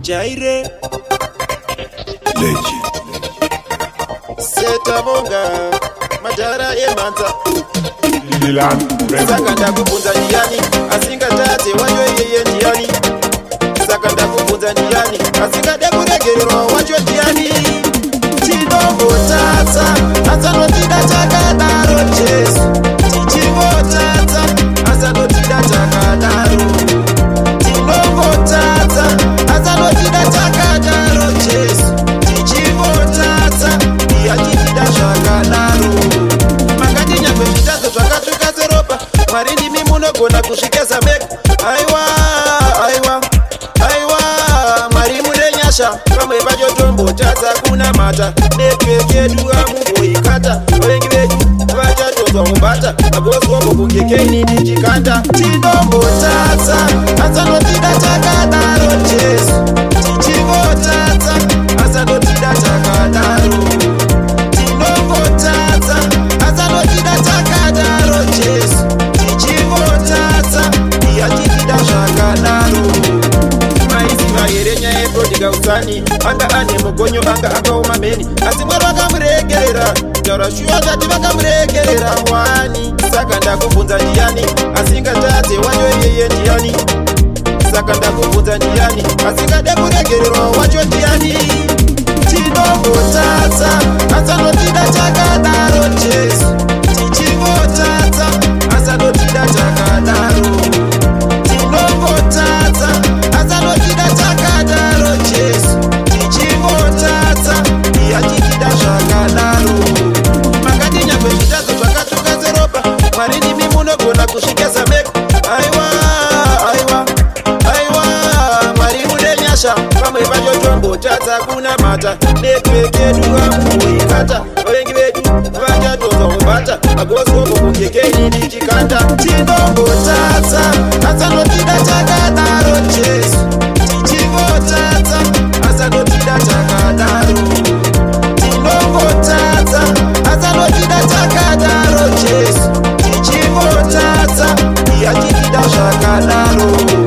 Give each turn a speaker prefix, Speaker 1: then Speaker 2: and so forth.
Speaker 1: Jaire
Speaker 2: Legend
Speaker 1: Seta bonga Majara emanza
Speaker 2: Lilan
Speaker 1: Saka ndakubvunza ndiani asingatate wacho iyeye ndiani. Saka ndakubvunza ndiani asingade kuregererwa wacho ndiani. Tinombotadza asanotida takadaro Jesu. Tichingotadza asanotida takadaro. Tinombotadza asanotida takadaro Jesu. Tichingotadza yatitida zvakadaro. Makati nyangwe zvitadzo zvakatuka seropa Mwari ndimi munogona kusvikesa meka. Aiwa, aiwa, aiwa Mwari mune nyasha pamwe pacho tombotadza kunamata. Network yedu amumboikata vavengi vedu vachatozwa mubata agoswombo kungekeni tichikanda. Tinombotadza asanotida takadaro Jesu. Tichingotadza asanotida takadaro. Tinombotadza asanotida takadaro Jesu. Tichingotadza yatitida zvakadaro. Maiziva here nyaya yeprodiga usani anga ane mugonyo anga akaoma mheni asi Mwari vakamuregerera taura shuwa zati vakamuregerera wani. Saka ndakubvunza ndiani asingatadze wacho iyeye ndiani. Saka ndakubvunza ndiani asingade kuregererwa wacho ndiani. Tinombotadza asanotida takadaro Jesu. Tichingotadza asanotida takadaro. Tinombotadza asanotida takadaro Jesu. Tichingotadza yatitida zvakadaro. Makati nyangwe zvitadzo zvakatuka seropa Mwari ndimi munogona kusvikesa meka. Aiwa, aiwa, aiwa Mwari mune nyasha pamwe pacho tombotadza kunamata. Network yedu amumboikata vavengi vedu vachatozwa mubata agoswombo kungekeni tichikanda. Tinombotadza asanotida takadaro Jesu. Tichingotadza asanotida takadaro. Tinombotadza asanotida takadaro Jesu. Tichingotadza yatitida zvakadaro.